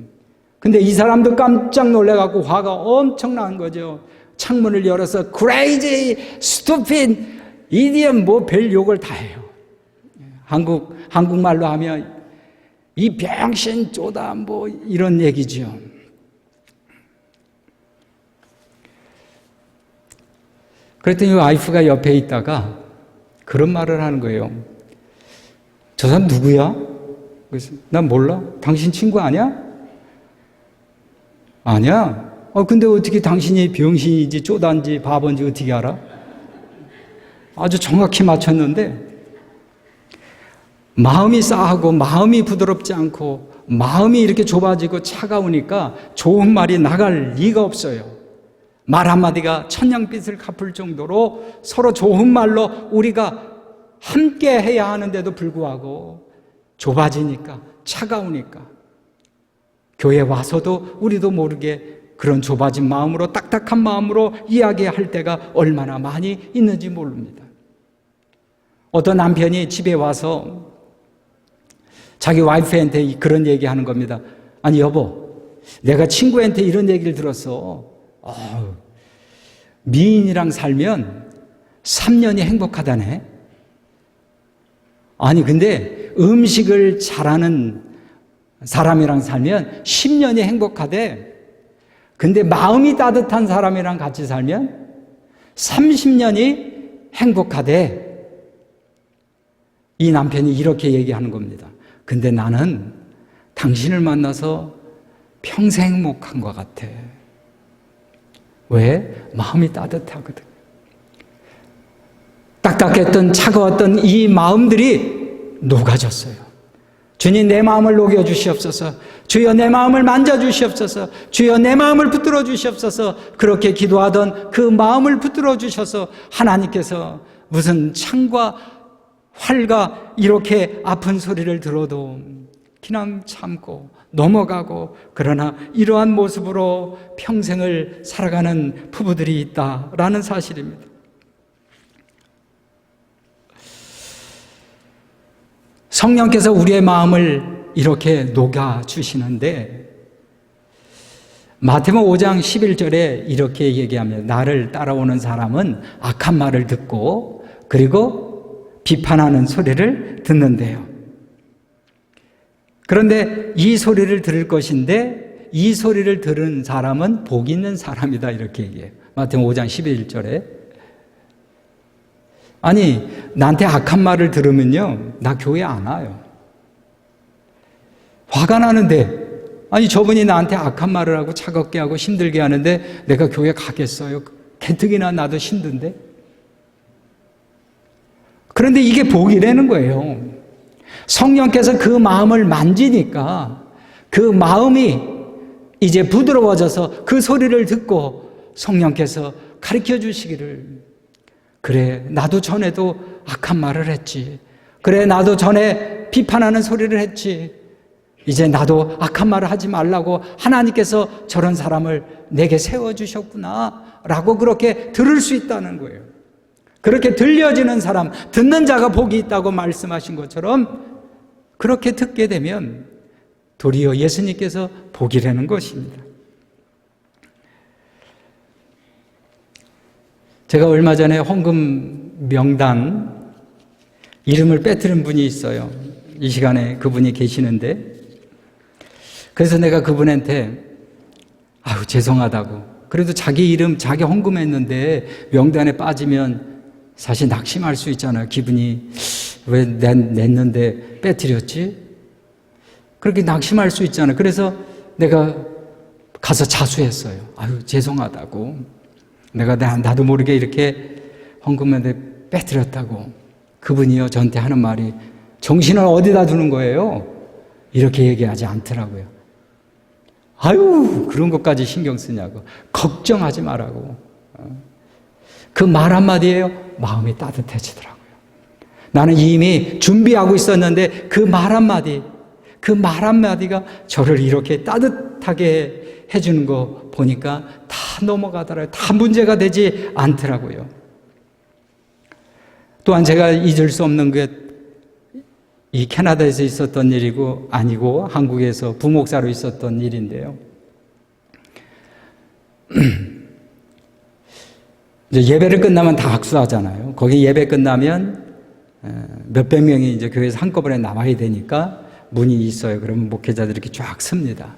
근데 이 사람도 깜짝 놀래갖고 화가 엄청난 거죠. 창문을 열어서 crazy, stupid, idiot 뭐 별 욕을 다 해요. 한국말로 하면 이 병신 쪼다 뭐 이런 얘기죠. 그랬더니 와이프가 옆에 있다가 그런 말을 하는 거예요. 저 사람 누구야? 그래서 난 몰라. 당신 친구 아니야? 아니야. 근데 어떻게 당신이 병신인지 쪼단지 바본지 어떻게 알아? 아주 정확히 맞췄는데 마음이 싸하고 마음이 부드럽지 않고 마음이 이렇게 좁아지고 차가우니까 좋은 말이 나갈 리가 없어요. 말 한마디가 천냥빚을 갚을 정도로 서로 좋은 말로 우리가 함께 해야 하는데도 불구하고 좁아지니까, 차가우니까 교회 와서도 우리도 모르게 그런 좁아진 마음으로, 딱딱한 마음으로 이야기할 때가 얼마나 많이 있는지 모릅니다. 어떤 남편이 집에 와서 자기 와이프한테 그런 얘기하는 겁니다. 아니 여보, 내가 친구한테 이런 얘기를 들었어. 미인이랑 살면 3년이 행복하다네. 아니 근데 음식을 잘하는 사람이랑 살면 10년이 행복하대. 근데 마음이 따뜻한 사람이랑 같이 살면 30년이 행복하대. 이 남편이 이렇게 얘기하는 겁니다. 근데 나는 당신을 만나서 평생 행복한 것 같아. 왜? 마음이 따뜻하거든. 딱딱했던, 차가웠던 이 마음들이 녹아졌어요. 주님, 내 마음을 녹여주시옵소서. 주여, 내 마음을 만져주시옵소서. 주여, 내 마음을 붙들어 주시옵소서. 그렇게 기도하던 그 마음을 붙들어 주셔서 하나님께서 무슨 창과 활과 이렇게 아픈 소리를 들어도 그냥 참고 넘어가고, 그러나 이러한 모습으로 평생을 살아가는 부부들이 있다라는 사실입니다. 성령께서 우리의 마음을 이렇게 녹여주시는데, 마태복음 5장 11절에 이렇게 얘기합니다. 나를 따라오는 사람은 악한 말을 듣고 그리고 비판하는 소리를 듣는데요. 그런데 이 소리를 들을 것인데 이 소리를 들은 사람은 복 있는 사람이다, 이렇게 얘기해요. 마태복음 5장 11절에. 아니, 나한테 악한 말을 들으면요, 나 교회 안 와요. 화가 나는데, 아니 저분이 나한테 악한 말을 하고 차갑게 하고 힘들게 하는데 내가 교회 가겠어요? 개특이나 나도 힘든데. 그런데 이게 복이라는 거예요. 성령께서 그 마음을 만지니까 그 마음이 이제 부드러워져서 그 소리를 듣고 성령께서 가르쳐 주시기를, 그래 나도 전에도 악한 말을 했지, 그래 나도 전에 비판하는 소리를 했지, 이제 나도 악한 말을 하지 말라고 하나님께서 저런 사람을 내게 세워주셨구나 라고 그렇게 들을 수 있다는 거예요. 그렇게 들려지는 사람, 듣는 자가 복이 있다고 말씀하신 것처럼 그렇게 듣게 되면 도리어 예수님께서 복이라는 것입니다. 제가 얼마 전에 헌금 명단 이름을 빼뜨린 분이 있어요. 이 시간에 그분이 계시는데, 그래서 내가 그분한테 아유 죄송하다고, 그래도 자기 이름 자기 헌금했는데 명단에 빠지면 사실 낙심할 수 있잖아요. 기분이 왜 냈는데 빼뜨렸지? 그렇게 낙심할 수 있잖아요. 그래서 내가 가서 자수했어요. 아유 죄송하다고, 내가 나도 모르게 이렇게 헌금했는데 빼뜨렸다고. 그분이요 저한테 하는 말이, 정신을 어디다 두는 거예요? 이렇게 얘기하지 않더라고요. 아유 그런 것까지 신경 쓰냐고, 걱정하지 말라고. 그 말 한마디에요 마음이 따뜻해지더라고요. 나는 이미 준비하고 있었는데 그 말 한마디가 저를 이렇게 따뜻하게 해주는 거 보니까 다 넘어가더라고요. 다 문제가 되지 않더라고요. 또한 제가 잊을 수 없는 게 이 캐나다에서 있었던 일이고 아니고 한국에서 부목사로 있었던 일인데요. 이제 예배를 끝나면 다 악수하잖아요. 거기 예배 끝나면 몇백 명이 이제 교회에서 한꺼번에 나와야 되니까 문이 있어요. 그러면 목회자들이 이렇게 쫙 섭니다.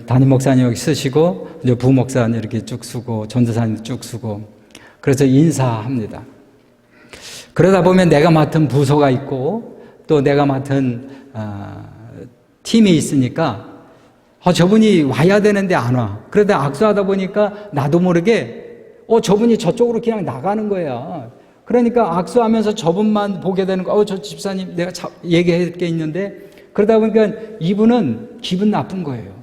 담임 목사님 여기 쓰시고 이제 부목사님 이렇게 쭉 쓰고 전도사님 쭉 쓰고, 그래서 인사합니다. 그러다 보면 내가 맡은 부서가 있고 또 내가 맡은 팀이 있으니까 저분이 와야 되는데 안 와. 그러다 악수하다 보니까 나도 모르게 저분이 저쪽으로 그냥 나가는 거야. 그러니까 악수하면서 저분만 보게 되는 거. 저 집사님 내가 얘기할 게 있는데, 그러다 보니까 이분은 기분 나쁜 거예요.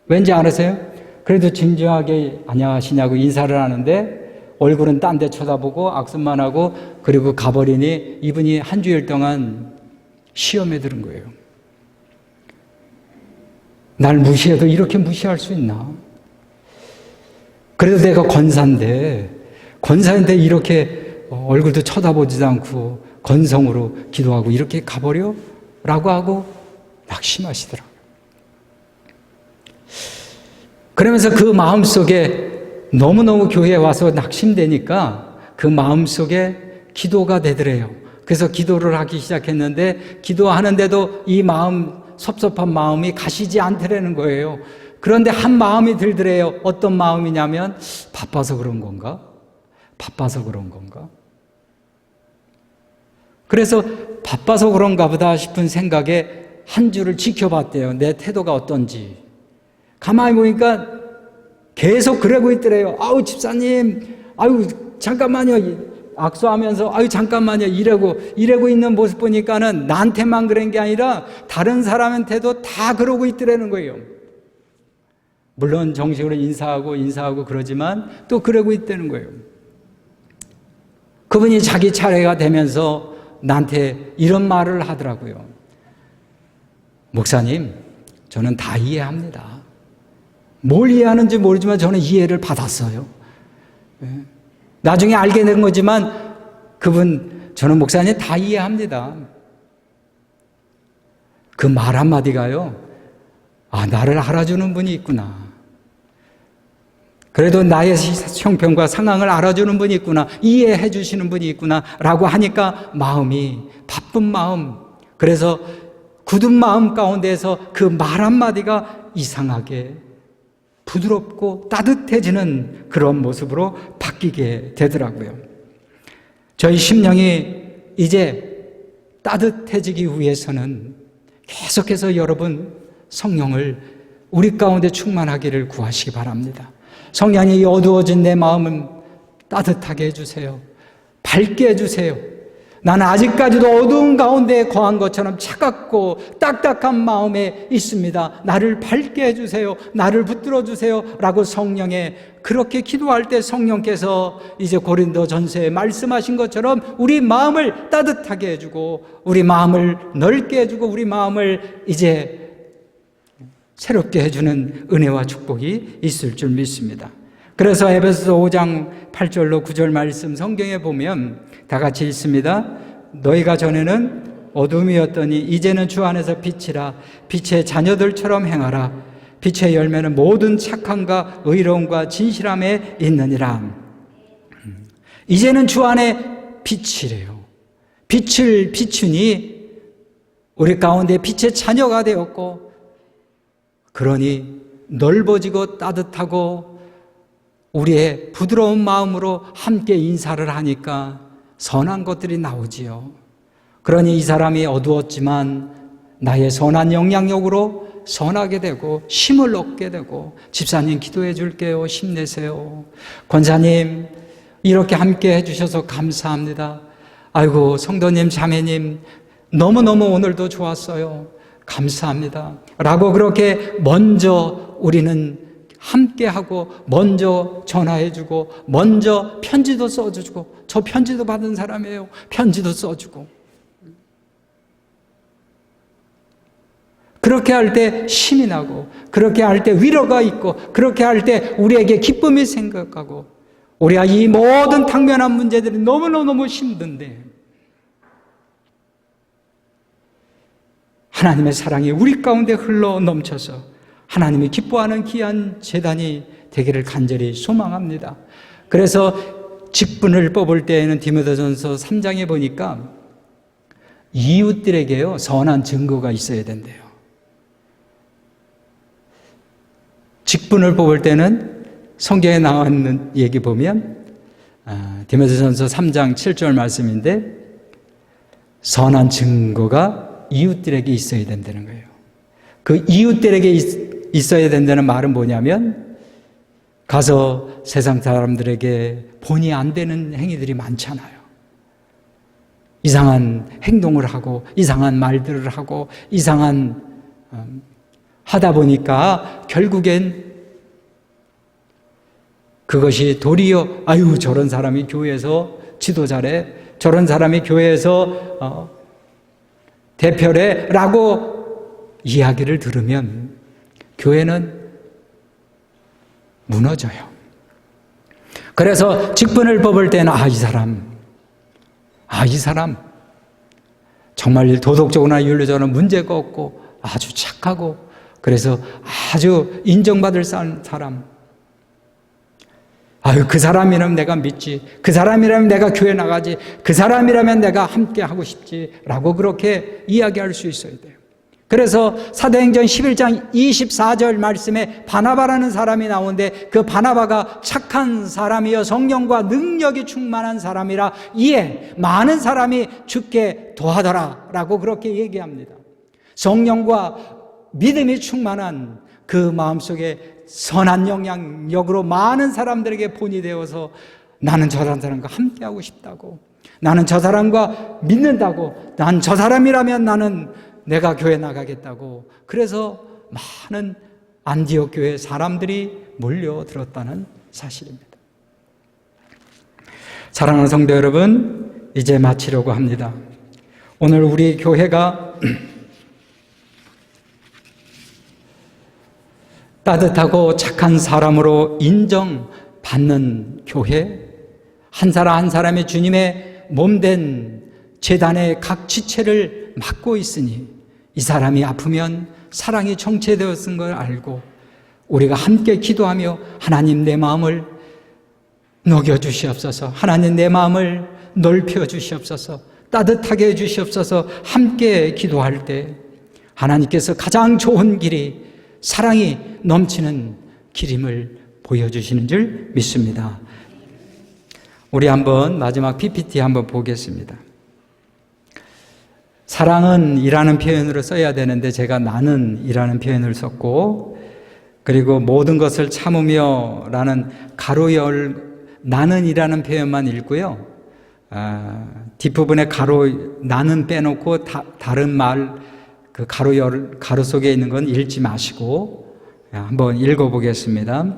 왠지 알으세요? 그래도 진지하게 안녕하시냐고 인사를 하는데 얼굴은 딴 데 쳐다보고 악수만 하고 그리고 가버리니 이분이 한 주일 동안 시험에 들은 거예요. 날 무시해도 이렇게 무시할 수 있나? 그래도 내가 권사인데 이렇게 얼굴도 쳐다보지도 않고 건성으로 기도하고 이렇게 가버려? 라고 하고 낙심하시더라고요. 그러면서 그 마음속에 너무너무 교회에 와서 낙심되니까 그 마음속에 기도가 되더래요. 그래서 기도를 하기 시작했는데 기도하는데도 이 마음, 섭섭한 마음이 가시지 않더라는 거예요. 그런데 한 마음이 들더래요. 어떤 마음이냐면 바빠서 그런 건가? 바빠서 그런 건가? 그래서 바빠서 그런가 보다 싶은 생각에 한 주를 지켜봤대요. 내 태도가 어떤지. 가만히 보니까 계속 그러고 있더래요. 아우 집사님, 아유 잠깐만요. 악수하면서 아유 잠깐만요. 이러고 있는 모습 보니까는 나한테만 그런 게 아니라 다른 사람한테도 다 그러고 있더라는 거예요. 물론 정식으로 인사하고 그러지만 또 그러고 있다는 거예요. 그분이 자기 차례가 되면서 나한테 이런 말을 하더라고요. 목사님, 저는 다 이해합니다. 뭘 이해하는지 모르지만 저는 이해를 받았어요. 나중에 알게 된 거지만 저는 목사님 다 이해합니다. 그 말 한마디가요. 아, 나를 알아주는 분이 있구나. 그래도 나의 형편과 상황을 알아주는 분이 있구나. 이해해 주시는 분이 있구나. 라고 하니까 마음이 바쁜 마음. 그래서 굳은 마음 가운데에서 그 말 한마디가 이상하게 부드럽고 따뜻해지는 그런 모습으로 바뀌게 되더라고요. 저희 심령이 이제 따뜻해지기 위해서는 계속해서 여러분 성령을 우리 가운데 충만하기를 구하시기 바랍니다. 성령이 어두워진 내 마음을 따뜻하게 해주세요. 밝게 해주세요. 나는 아직까지도 어두운 가운데 거한 것처럼 차갑고 딱딱한 마음에 있습니다. 나를 밝게 해주세요. 나를 붙들어 주세요. 라고 성령에 그렇게 기도할 때 성령께서 이제 고린도전서에 말씀하신 것처럼 우리 마음을 따뜻하게 해주고 우리 마음을 넓게 해주고 우리 마음을 이제 새롭게 해주는 은혜와 축복이 있을 줄 믿습니다. 그래서 에베소서 5장 8절로 9절 말씀 성경에 보면 다 같이 읽습니다. 너희가 전에는 어둠이었더니 이제는 주 안에서 빛이라. 빛의 자녀들처럼 행하라. 빛의 열매는 모든 착함과 의로움과 진실함에 있느니라. 이제는 주 안에 빛이래요. 빛을 비추니 우리 가운데 빛의 자녀가 되었고 그러니 넓어지고 따뜻하고 우리의 부드러운 마음으로 함께 인사를 하니까 선한 것들이 나오지요. 그러니 이 사람이 어두웠지만 나의 선한 영향력으로 선하게 되고 힘을 얻게 되고 집사님 기도해 줄게요. 힘내세요. 권사님 이렇게 함께 해주셔서 감사합니다. 아이고 성도님 자매님 너무너무 오늘도 좋았어요. 감사합니다. 라고 그렇게 먼저 우리는 함께하고 먼저 전화해주고 먼저 편지도 써주고 저 편지도 받은 사람이에요. 편지도 써주고 그렇게 할 때 힘이 나고 그렇게 할 때 위로가 있고 그렇게 할 때 우리에게 기쁨이 생각하고 우리가 이 모든 당면한 문제들이 너무너무 힘든데 하나님의 사랑이 우리 가운데 흘러 넘쳐서 하나님이 기뻐하는 귀한 제단이 되기를 간절히 소망합니다. 그래서 직분을 뽑을 때에는 디모데전서 3장에 보니까 이웃들에게요 선한 증거가 있어야 된대요. 직분을 뽑을 때는 성경에 나와 있는 얘기 보면 디모데전서 3장 7절 말씀인데 선한 증거가 이웃들에게 있어야 된다는 거예요. 그 이웃들에게 있어야 된다는 말은 뭐냐면 가서 세상 사람들에게 본의 안 되는 행위들이 많잖아요. 이상한 행동을 하고 이상한 말들을 하고 이상한 하다 보니까 결국엔 그것이 도리어 아유 저런 사람이 교회에서 지도자래, 저런 사람이 교회에서 대표래 라고 이야기를 들으면 교회는 무너져요. 그래서 직분을 뽑을 때는 이 사람 정말 도덕적으로나 윤리적으로나 문제가 없고 아주 착하고 그래서 아주 인정받을 사람, 그 사람이라면 내가 믿지, 그 사람이라면 내가 교회 나가지, 그 사람이라면 내가 함께 하고 싶지 라고 그렇게 이야기할 수 있어야 돼요. 그래서 사도행전 11장 24절 말씀에 바나바라는 사람이 나오는데 그 바나바가 착한 사람이여 성령과 능력이 충만한 사람이라 이에 많은 사람이 죽게 도하더라 라고 그렇게 얘기합니다. 성령과 믿음이 충만한 그 마음속에 선한 영향력으로 많은 사람들에게 본이 되어서 나는 저런 사람과 함께하고 싶다고, 나는 저 사람과 믿는다고, 난 저 사람이라면 나는 내가 교회 나가겠다고, 그래서 많은 안디옥 교회 사람들이 몰려들었다는 사실입니다. 사랑하는 성도 여러분, 이제 마치려고 합니다. 오늘 우리 교회가 따뜻하고 착한 사람으로 인정받는 교회, 한 사람 한 사람이 주님의 몸된 제단의 각 지체를 맡고 있으니 이 사람이 아프면 사랑이 정체되었은 걸 알고 우리가 함께 기도하며 하나님 내 마음을 녹여주시옵소서, 하나님 내 마음을 넓혀주시옵소서, 따뜻하게 해주시옵소서 함께 기도할 때 하나님께서 가장 좋은 길이 사랑이 넘치는 길임을 보여주시는 줄 믿습니다. 우리 한번 마지막 PPT 한번 보겠습니다. 사랑은 이라는 표현으로 써야 되는데 제가 나는 이라는 표현을 썼고, 그리고 모든 것을 참으며 라는 가로열 나는 이라는 표현만 읽고요. 뒷부분에 나는 빼놓고 다른 말 그 가로 속에 있는 건 읽지 마시고 한번 읽어보겠습니다.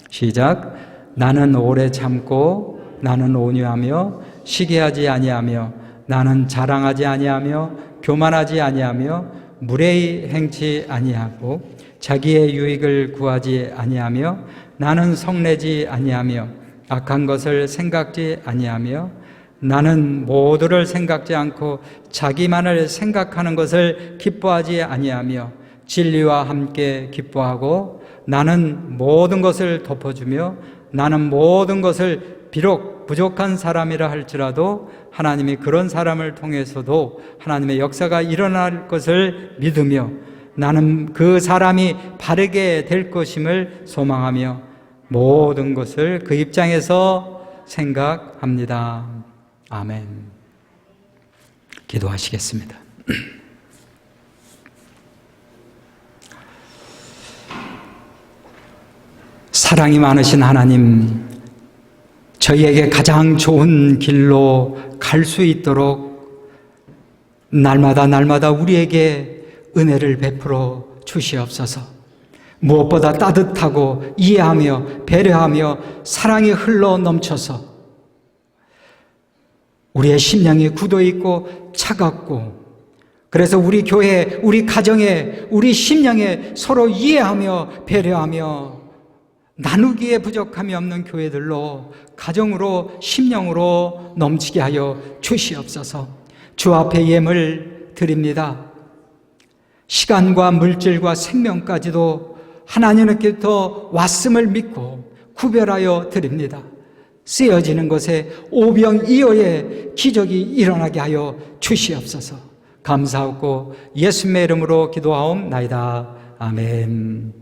시작. 나는 오래 참고 나는 온유하며 시기하지 아니하며 나는 자랑하지 아니하며 교만하지 아니하며 무례히 행치 아니하고 자기의 유익을 구하지 아니하며 나는 성내지 아니하며 악한 것을 생각지 아니하며 나는 모두를 생각지 않고 자기만을 생각하는 것을 기뻐하지 아니하며 진리와 함께 기뻐하고 나는 모든 것을 덮어주며 나는 모든 것을 비록 부족한 사람이라 할지라도 하나님이 그런 사람을 통해서도 하나님의 역사가 일어날 것을 믿으며 나는 그 사람이 바르게 될 것임을 소망하며 모든 것을 그 입장에서 생각합니다. 아멘. 기도하시겠습니다. 사랑이 많으신 하나님, 저희에게 가장 좋은 길로 갈 수 있도록 날마다 우리에게 은혜를 베풀어 주시옵소서. 무엇보다 따뜻하고 이해하며 배려하며 사랑이 흘러 넘쳐서 우리의 심령이 굳어있고 차갑고, 그래서 우리 교회, 우리 가정에, 우리 심령에 서로 이해하며 배려하며 나누기에 부족함이 없는 교회들로, 가정으로, 심령으로 넘치게 하여 주시옵소서. 주 앞에 예물 드립니다. 시간과 물질과 생명까지도 하나님께부터 왔음을 믿고 구별하여 드립니다. 쓰여지는 것에 오병이어의 기적이 일어나게 하여 주시옵소서. 감사하고 예수님의 이름으로 기도하옵나이다. 아멘.